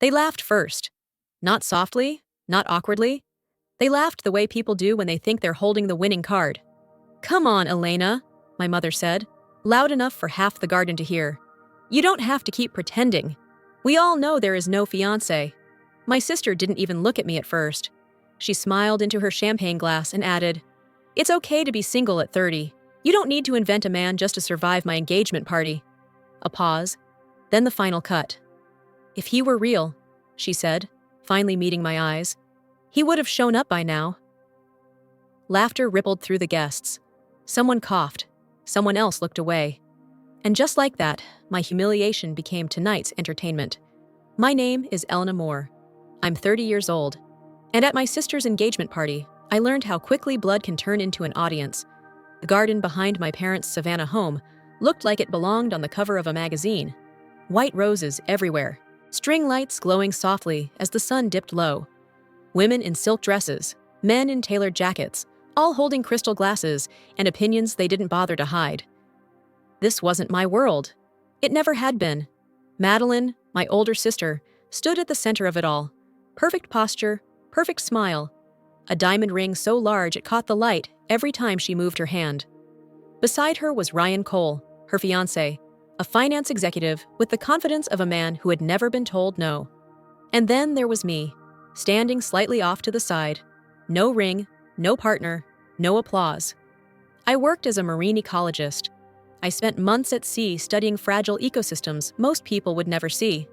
They laughed first. Not softly, not awkwardly. They laughed the way people do when they think they're holding the winning card. "Come on, Elena," my mother said, loud enough for half the garden to hear. "You don't have to keep pretending. We all know there is no fiancé." My sister didn't even look at me at first. She smiled into her champagne glass and added, "It's okay to be single at 30. You don't need to invent a man just to survive my engagement party." A pause, then the final cut. "If he were real," she said, finally meeting my eyes, "he would have shown up by now." Laughter rippled through the guests. Someone coughed. Someone else looked away. And just like that, my humiliation became tonight's entertainment. My name is Elena Moore. I'm 30 years old. And at my sister's engagement party, I learned how quickly blood can turn into an audience. The garden behind my parents' Savannah home looked like it belonged on the cover of a magazine. White roses everywhere, string lights glowing softly as the sun dipped low. Women in silk dresses, men in tailored jackets, all holding crystal glasses and opinions they didn't bother to hide. This wasn't my world. It never had been. Madeline, my older sister, stood at the center of it all. Perfect posture, perfect smile. A diamond ring so large it caught the light every time she moved her hand. Beside her was Ryan Cole, her fiancé, a finance executive with the confidence of a man who had never been told no. And then there was me, standing slightly off to the side. No ring, no partner, no applause. I worked as a marine ecologist. I spent months at sea studying fragile ecosystems most people would never see.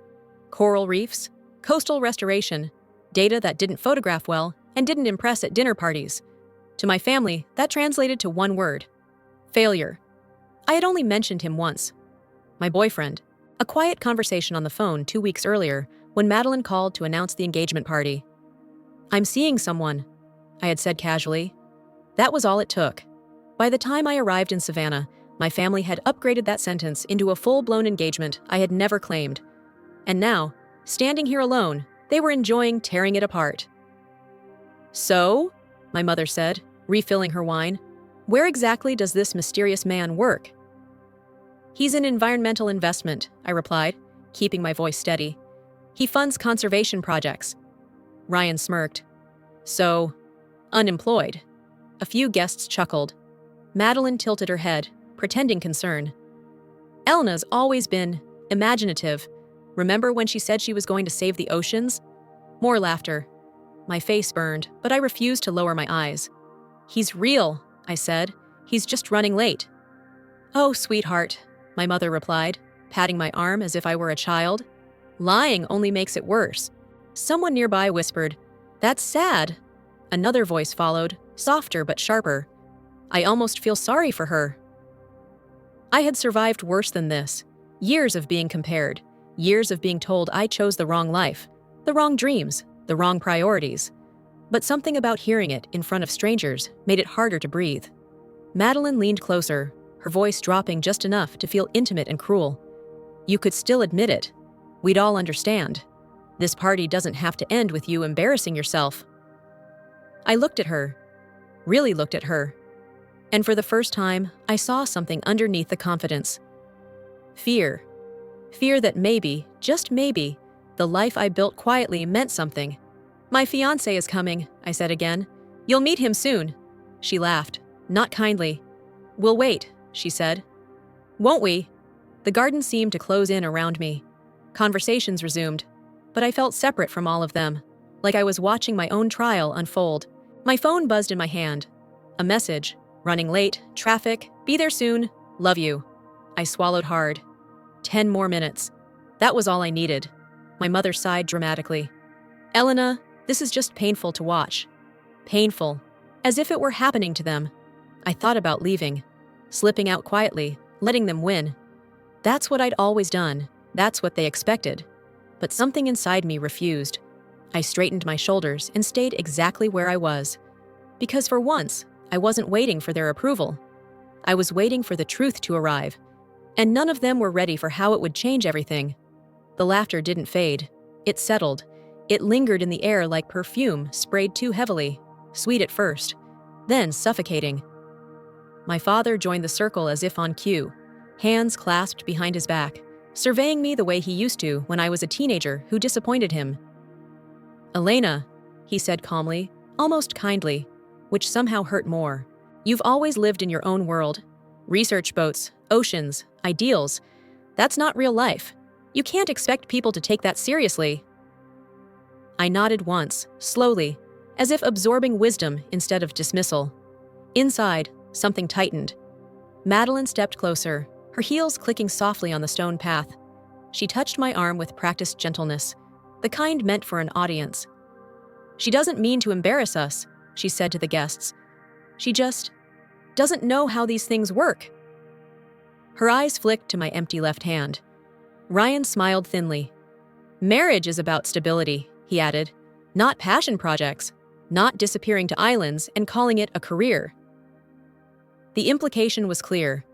Coral reefs, coastal restoration, data that didn't photograph well and didn't impress at dinner parties. To my family, that translated to one word: failure. I had only mentioned him once. My boyfriend. A quiet conversation on the phone 2 weeks earlier when Madeline called to announce the engagement party. "I'm seeing someone," I had said casually. That was all it took. By the time I arrived in Savannah, my family had upgraded that sentence into a full-blown engagement I had never claimed. And now, standing here alone, they were enjoying tearing it apart. "So?" my mother said, refilling her wine. "Where exactly does this mysterious man work?" "He's in environmental investment," I replied, keeping my voice steady. "He funds conservation projects." Ryan smirked. "So, unemployed?" A few guests chuckled. Madeline tilted her head, pretending concern. "Elena's always been imaginative. Remember when she said she was going to save the oceans?" More laughter. My face burned, but I refused to lower my eyes. "He's real," I said. "He's just running late." "Oh, sweetheart," my mother replied, patting my arm as if I were a child. "Lying only makes it worse." Someone nearby whispered, "That's sad." Another voice followed, softer but sharper. "I almost feel sorry for her." I had survived worse than this. Years of being compared. Years of being told I chose the wrong life, the wrong dreams, the wrong priorities. But something about hearing it in front of strangers made it harder to breathe. Madeline leaned closer, her voice dropping just enough to feel intimate and cruel. "You could still admit it. We'd all understand. This party doesn't have to end with you embarrassing yourself." I looked at her, really looked at her. And for the first time, I saw something underneath the confidence. Fear. Fear that maybe, just maybe, the life I built quietly meant something. "My fiancé is coming," I said again. "You'll meet him soon." She laughed, not kindly. "We'll wait," she said. "Won't we?" The garden seemed to close in around me. Conversations resumed, but I felt separate from all of them, like I was watching my own trial unfold. My phone buzzed in my hand. A message. "Running late, traffic, be there soon, love you." I swallowed hard. 10 more minutes. That was all I needed. My mother sighed dramatically. "Elena, this is just painful to watch." Painful. As if it were happening to them. I thought about leaving, slipping out quietly, letting them win. That's what I'd always done. That's what they expected. But something inside me refused. I straightened my shoulders and stayed exactly where I was. Because for once, I wasn't waiting for their approval. I was waiting for the truth to arrive. And none of them were ready for how it would change everything. The laughter didn't fade. It settled. It lingered in the air like perfume sprayed too heavily, sweet at first, then suffocating. My father joined the circle as if on cue, hands clasped behind his back, surveying me the way he used to when I was a teenager who disappointed him. "Elena," he said calmly, almost kindly, which somehow hurt more. "You've always lived in your own world. Research boats, oceans, ideals. That's not real life. You can't expect people to take that seriously." I nodded once, slowly, as if absorbing wisdom instead of dismissal. Inside, something tightened. Madeline stepped closer, her heels clicking softly on the stone path. She touched my arm with practiced gentleness, the kind meant for an audience. "She doesn't mean to embarrass us," she said to the guests. "She just doesn't know how these things work." Her eyes flicked to my empty left hand. Ryan smiled thinly. "Marriage is about stability," he added, "not passion projects, not disappearing to islands and calling it a career." The implication was clear.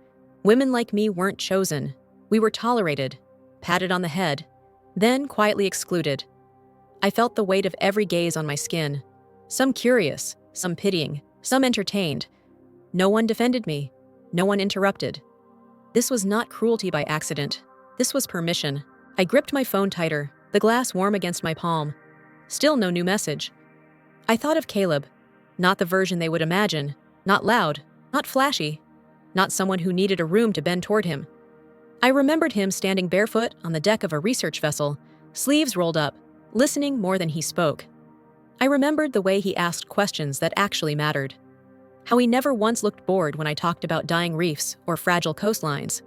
Women like me weren't chosen. We were tolerated, patted on the head, then quietly excluded. I felt the weight of every gaze on my skin. Some curious, some pitying, some entertained. No one defended me. No one interrupted. This was not cruelty by accident. This was permission. I gripped my phone tighter, the glass warm against my palm. Still no new message. I thought of Caleb. Not the version they would imagine. Not loud. Not flashy. Not someone who needed a room to bend toward him. I remembered him standing barefoot on the deck of a research vessel, sleeves rolled up, listening more than he spoke. I remembered the way he asked questions that actually mattered. How he never once looked bored when I talked about dying reefs or fragile coastlines.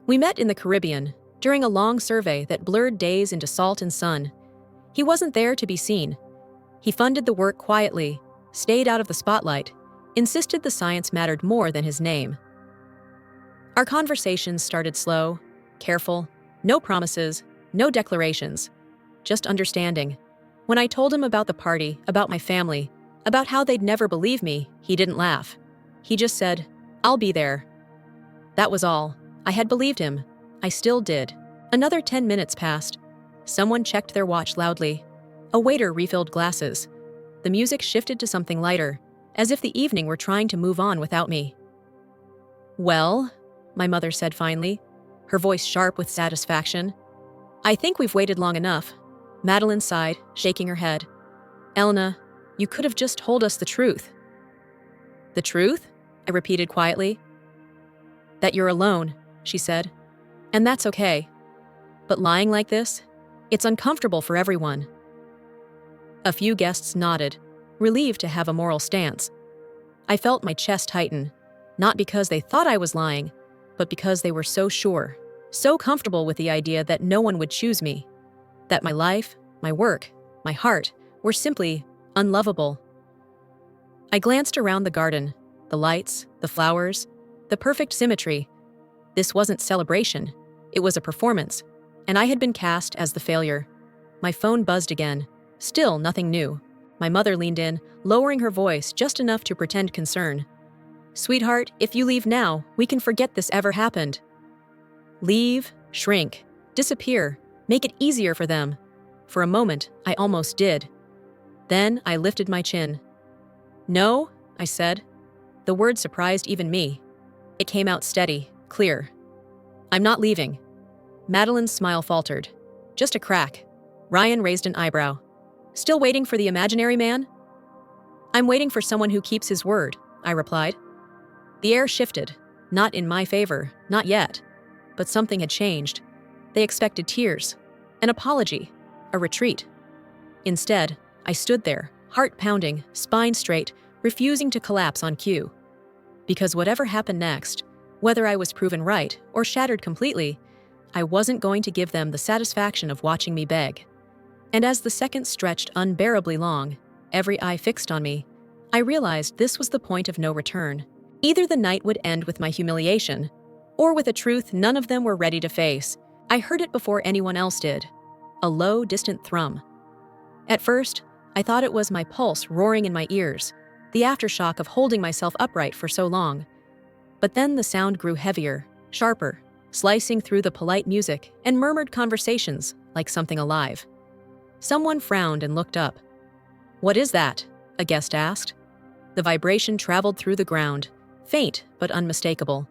We met in the Caribbean, during a long survey that blurred days into salt and sun. He wasn't there to be seen. He funded the work quietly, stayed out of the spotlight, insisted the science mattered more than his name. Our conversations started slow, careful, no promises, no declarations, just understanding. When I told him about the party, about my family, about how they'd never believe me, he didn't laugh. He just said, "I'll be there." That was all. I had believed him. I still did. Another 10 minutes passed. Someone checked their watch loudly. A waiter refilled glasses. The music shifted to something lighter, as if the evening were trying to move on without me. "Well," my mother said finally, her voice sharp with satisfaction. "I think we've waited long enough." Madeline sighed, shaking her head. "Elena, you could have just told us the truth." "The truth?" I repeated quietly. "That you're alone," she said. "And that's okay. But lying like this, it's uncomfortable for everyone." A few guests nodded, relieved to have a moral stance. I felt my chest tighten, not because they thought I was lying, but because they were so sure, so comfortable with the idea that no one would choose me, that my life, my work, my heart were simply unlovable. I glanced around the garden, the lights, the flowers, the perfect symmetry. This wasn't celebration, it was a performance, and I had been cast as the failure. My phone buzzed again, still nothing new. My mother leaned in, lowering her voice just enough to pretend concern. "Sweetheart, if you leave now, we can forget this ever happened." Leave, shrink, disappear, make it easier for them. For a moment, I almost did. Then I lifted my chin. "No," I said. The word surprised even me. It came out steady, clear. "I'm not leaving." Madeline's smile faltered. Just a crack. Ryan raised an eyebrow. "Still waiting for the imaginary man?" "I'm waiting for someone who keeps his word," I replied. The air shifted. Not in my favor, not yet. But something had changed. They expected tears, an apology, a retreat. Instead, I stood there, heart pounding, spine straight, refusing to collapse on cue. Because whatever happened next, whether I was proven right or shattered completely, I wasn't going to give them the satisfaction of watching me beg. And as the seconds stretched unbearably long, every eye fixed on me, I realized this was the point of no return. Either the night would end with my humiliation, or with a truth none of them were ready to face. I heard it before anyone else did. A low, distant thrum. At first, I thought it was my pulse roaring in my ears, the aftershock of holding myself upright for so long. But then the sound grew heavier, sharper, slicing through the polite music and murmured conversations like something alive. Someone frowned and looked up. "What is that?" a guest asked. The vibration traveled through the ground, faint but unmistakable.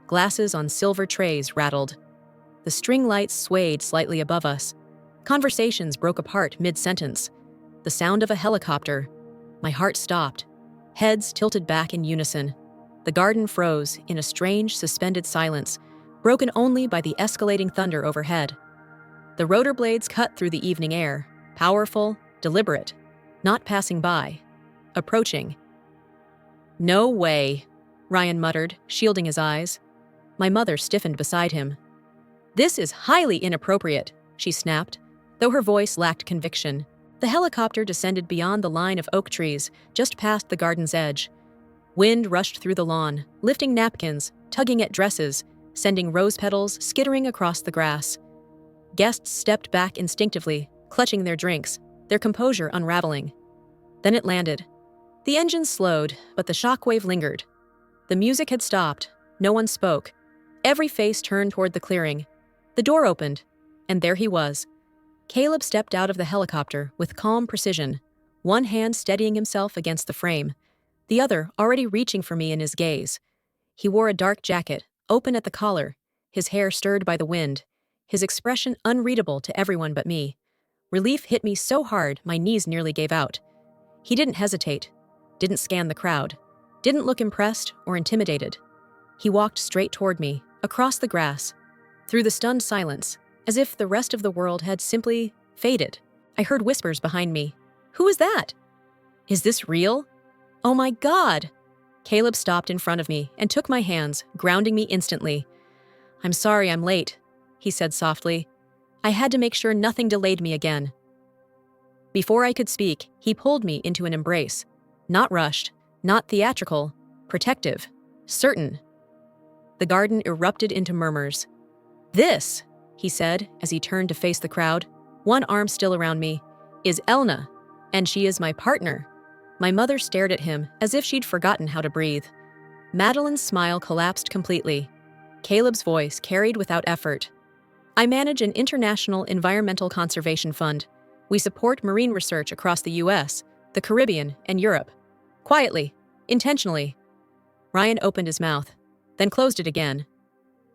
Glasses on silver trays rattled. The string lights swayed slightly above us. Conversations broke apart mid-sentence. The sound of a helicopter. My heart stopped. Heads tilted back in unison. The garden froze in a strange, suspended silence, broken only by the escalating thunder overhead. The rotor blades cut through the evening air, powerful, deliberate, not passing by, approaching. "No way," Ryan muttered, shielding his eyes. My mother stiffened beside him. "This is highly inappropriate," she snapped, though her voice lacked conviction. The helicopter descended beyond the line of oak trees, just past the garden's edge. Wind rushed through the lawn, lifting napkins, tugging at dresses, sending rose petals skittering across the grass. Guests stepped back instinctively, clutching their drinks, their composure unraveling. Then it landed. The engine slowed, but the shockwave lingered. The music had stopped. No one spoke. Every face turned toward the clearing. The door opened, and there he was. Caleb stepped out of the helicopter with calm precision, one hand steadying himself against the frame, the other already reaching for me in his gaze. He wore a dark jacket, open at the collar, his hair stirred by the wind, his expression unreadable to everyone but me. Relief hit me so hard my knees nearly gave out. He didn't hesitate, didn't scan the crowd, didn't look impressed or intimidated. He walked straight toward me, across the grass, through the stunned silence, as if the rest of the world had simply faded. I heard whispers behind me. "Who is that? Is this real? Oh my God!" Caleb stopped in front of me and took my hands, grounding me instantly. "I'm sorry I'm late," he said softly. "I had to make sure nothing delayed me again." Before I could speak, he pulled me into an embrace. Not rushed, not theatrical, protective, certain. The garden erupted into murmurs. "This," he said as he turned to face the crowd, one arm still around me, "is Elena, and she is my partner." My mother stared at him as if she'd forgotten how to breathe. Madeline's smile collapsed completely. Caleb's voice carried without effort. "I manage an international environmental conservation fund. We support marine research across the US, the Caribbean, and Europe. Quietly, intentionally." Ryan opened his mouth, then closed it again.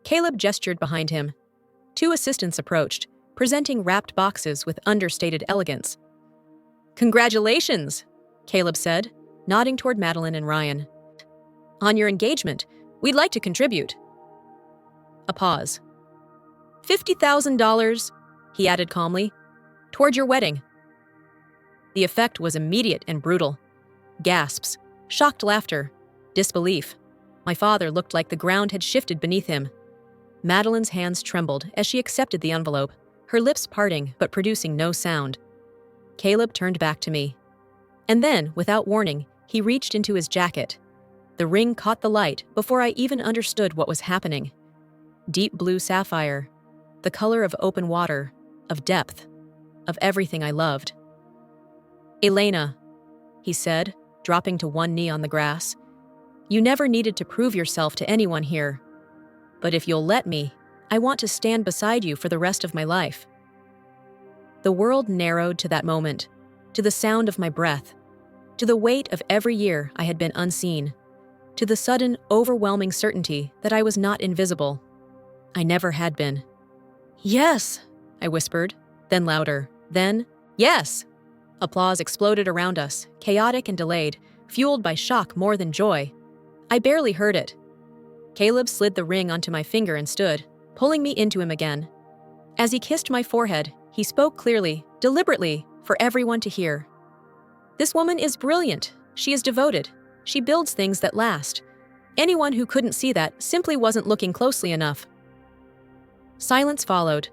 Caleb gestured behind him. Two assistants approached, presenting wrapped boxes with understated elegance. "Congratulations," Caleb said, nodding toward Madeline and Ryan. "On your engagement, we'd like to contribute." A pause. $50,000, he added calmly, "toward your wedding." The effect was immediate and brutal. Gasps, shocked laughter, disbelief. My father looked like the ground had shifted beneath him. Madeline's hands trembled as she accepted the envelope, her lips parting but producing no sound. Caleb turned back to me. And then, without warning, he reached into his jacket. The ring caught the light before I even understood what was happening. Deep blue sapphire, the color of open water, of depth, of everything I loved. "Elena," he said, dropping to one knee on the grass, "you never needed to prove yourself to anyone here. But if you'll let me, I want to stand beside you for the rest of my life." The world narrowed to that moment, to the sound of my breath, to the weight of every year I had been unseen, to the sudden, overwhelming certainty that I was not invisible. I never had been. "Yes," I whispered, then louder, then, "Yes!" Applause exploded around us, chaotic and delayed, fueled by shock more than joy. I barely heard it. Caleb slid the ring onto my finger and stood, pulling me into him again. As he kissed my forehead, he spoke clearly, deliberately, for everyone to hear. "This woman is brilliant. She is devoted. She builds things that last. Anyone who couldn't see that simply wasn't looking closely enough." Silence followed.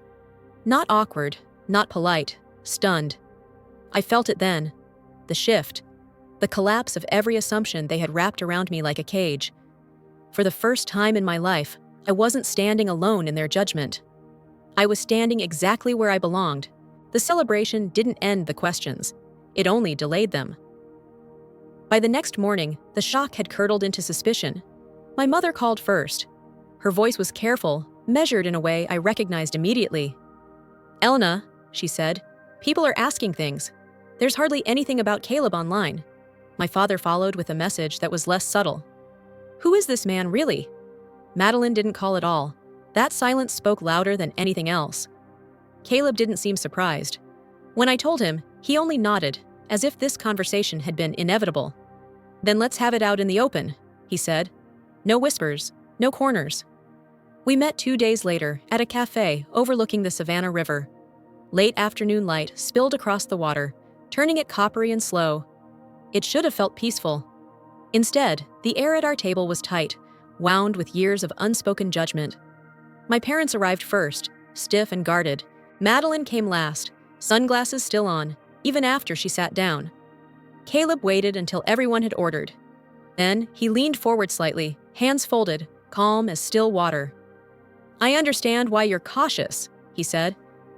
Not awkward, not polite, stunned. I felt it then. The shift. The collapse of every assumption they had wrapped around me like a cage. For the first time in my life, I wasn't standing alone in their judgment. I was standing exactly where I belonged. The celebration didn't end the questions. It only delayed them. By the next morning, the shock had curdled into suspicion. My mother called first. Her voice was careful, measured in a way I recognized immediately. "Elena," she said, "people are asking things. There's hardly anything about Caleb online." My father followed with a message that was less subtle. "Who is this man, really?" Madeline didn't call at all. That silence spoke louder than anything else. Caleb didn't seem surprised. When I told him, he only nodded, as if this conversation had been inevitable. "Then let's have it out in the open," he said. "No whispers, no corners." We met 2 days later at a cafe overlooking the Savannah River. Late afternoon light spilled across the water, turning it coppery and slow. It should have felt peaceful. Instead, the air at our table was tight, wound with years of unspoken judgment. My parents arrived first, stiff and guarded. Madeline came last, sunglasses still on, even after she sat down. Caleb waited until everyone had ordered. Then he leaned forward slightly, hands folded, calm as still water. "I understand why you're cautious," he said.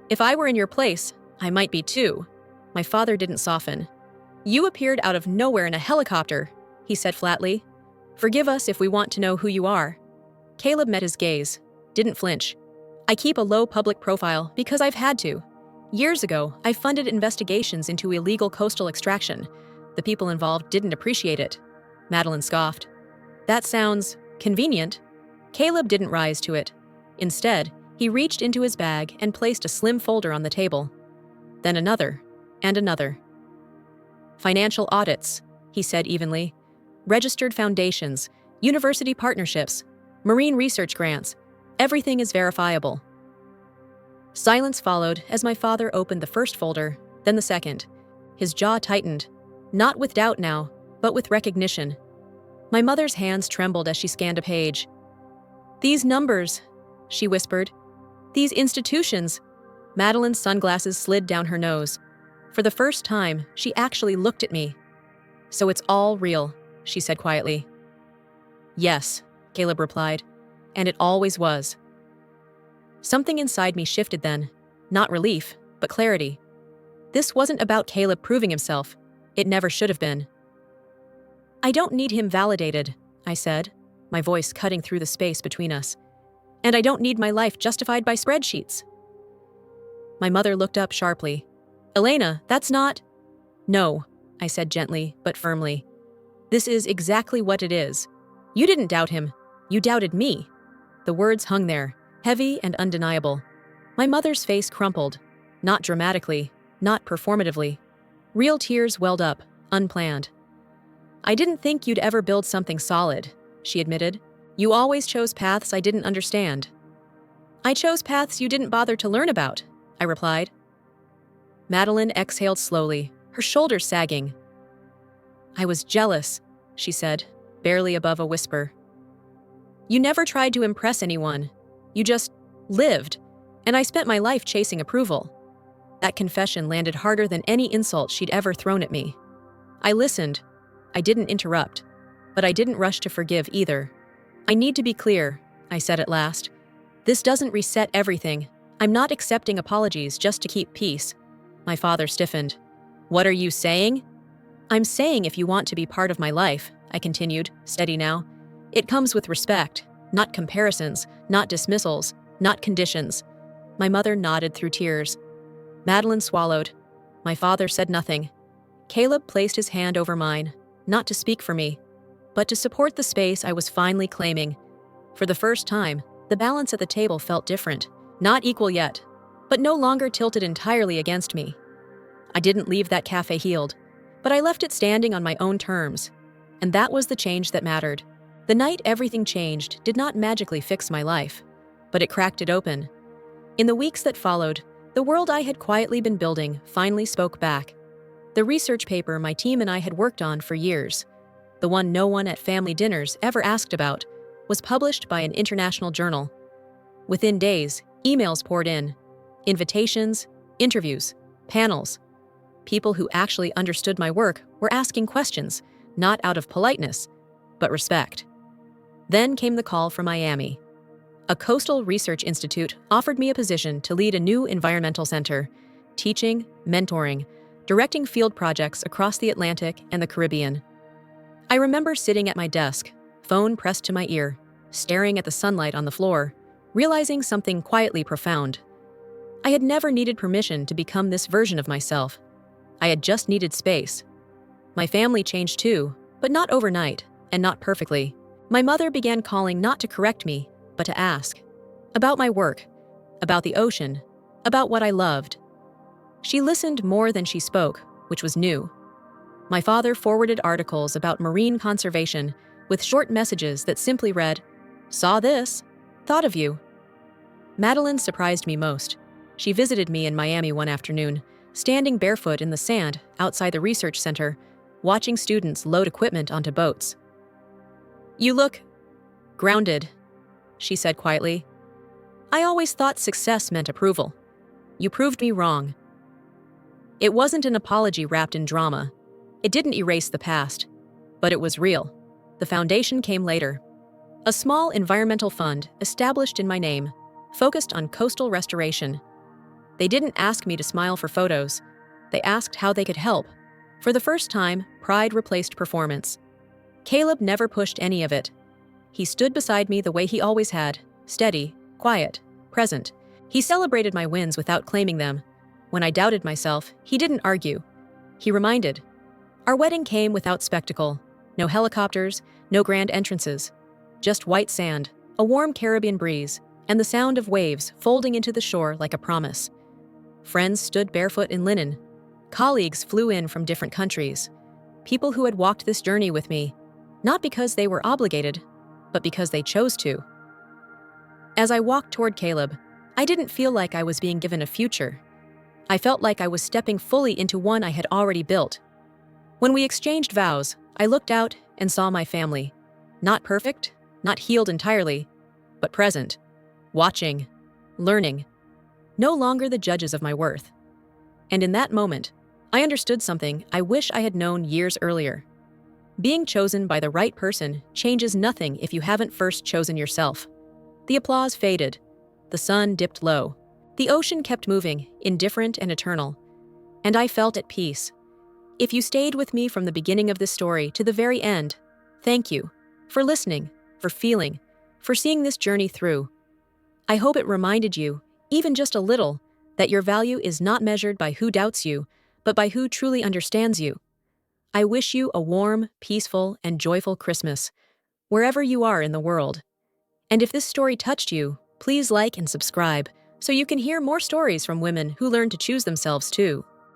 "If I were in your place, I might be too." My father didn't soften. "You appeared out of nowhere in a helicopter," he said flatly. "Forgive us if we want to know who you are." Caleb met his gaze, didn't flinch. "I keep a low public profile because I've had to. Years ago, I funded investigations into illegal coastal extraction. The people involved didn't appreciate it." Madeline scoffed. "That sounds convenient." Caleb didn't rise to it. Instead, he reached into his bag and placed a slim folder on the table. Then another, and another. "Financial audits," he said evenly. "Registered foundations, university partnerships, marine research grants. Everything is verifiable." Silence followed as my father opened the first folder, then the second. His jaw tightened, not with doubt now, but with recognition. My mother's hands trembled as she scanned a page. "These numbers," she whispered. "These institutions." Madeline's sunglasses slid down her nose. For the first time, she actually looked at me. "So it's all real," she said quietly. "Yes," Caleb replied, "and it always was." Something inside me shifted then, not relief, but clarity. This wasn't about Caleb proving himself. It never should have been. "I don't need him validated," I said, my voice cutting through the space between us. "And I don't need my life justified by spreadsheets." My mother looked up sharply. "Elena, that's not—" "No," I said gently but firmly. "This is exactly what it is. You didn't doubt him. You doubted me." The words hung there, heavy and undeniable. My mother's face crumpled, not dramatically, not performatively. Real tears welled up, unplanned. "I didn't think you'd ever build something solid," she admitted. "You always chose paths I didn't understand." "I chose paths you didn't bother to learn about," I replied. Madeline exhaled slowly, her shoulders sagging. "I was jealous," she said, barely above a whisper. "You never tried to impress anyone. You just lived, and I spent my life chasing approval." That confession landed harder than any insult she'd ever thrown at me. I listened. I didn't interrupt, but I didn't rush to forgive either. "I need to be clear," I said at last. "This doesn't reset everything. I'm not accepting apologies just to keep peace." My father stiffened. "What are you saying?" "I'm saying if you want to be part of my life," I continued, steady now, "it comes with respect, not comparisons, not dismissals, not conditions." My mother nodded through tears. Madeline swallowed. My father said nothing. Caleb placed his hand over mine, not to speak for me, but to support the space I was finally claiming. For the first time, the balance at the table felt different, not equal yet, but no longer tilted entirely against me. I didn't leave that cafe healed, but I left it standing on my own terms, and that was the change that mattered. The night everything changed did not magically fix my life, but it cracked it open. In the weeks that followed, the world I had quietly been building finally spoke back. The research paper my team and I had worked on for years, the one no one at family dinners ever asked about, was published by an international journal. Within days, emails poured in. Invitations, interviews, panels. People who actually understood my work were asking questions, not out of politeness, but respect. Then came the call from Miami. A coastal research institute offered me a position to lead a new environmental center, teaching, mentoring, directing field projects across the Atlantic and the Caribbean. I remember sitting at my desk, phone pressed to my ear, staring at the sunlight on the floor, realizing something quietly profound. I had never needed permission to become this version of myself. I had just needed space. My family changed too, but not overnight, and not perfectly. My mother began calling not to correct me, but to ask. about my work, about the ocean, about what I loved. She listened more than she spoke, which was new. My father forwarded articles about marine conservation with short messages that simply read, "Saw this, thought of you." Madeline surprised me most. She visited me in Miami one afternoon, standing barefoot in the sand outside the research center, watching students load equipment onto boats. "You look grounded," she said quietly. "I always thought success meant approval. You proved me wrong." It wasn't an apology wrapped in drama. It didn't erase the past, but it was real. The foundation came later. A small environmental fund established in my name, focused on coastal restoration. They didn't ask me to smile for photos. They asked how they could help. For the first time, pride replaced performance. Caleb never pushed any of it. He stood beside me the way he always had, steady, quiet, present. He celebrated my wins without claiming them. When I doubted myself, he didn't argue. He reminded. Our wedding came without spectacle. No helicopters, no grand entrances. Just white sand, a warm Caribbean breeze, and the sound of waves folding into the shore like a promise. Friends stood barefoot in linen. Colleagues flew in from different countries. People who had walked this journey with me, not because they were obligated, but because they chose to. As I walked toward Caleb, I didn't feel like I was being given a future. I felt like I was stepping fully into one I had already built. When we exchanged vows, I looked out and saw my family. Not perfect, not healed entirely, but present, watching, learning, no longer the judges of my worth. And in that moment, I understood something I wish I had known years earlier. Being chosen by the right person changes nothing if you haven't first chosen yourself. The applause faded. The sun dipped low. The ocean kept moving, indifferent and eternal. And I felt at peace. If you stayed with me from the beginning of this story to the very end, thank you for listening, for feeling, for seeing this journey through. I hope it reminded you, even just a little, that your value is not measured by who doubts you, but by who truly understands you. I wish you a warm, peaceful, and joyful Christmas, wherever you are in the world. And if this story touched you, please like and subscribe so you can hear more stories from women who learn to choose themselves too.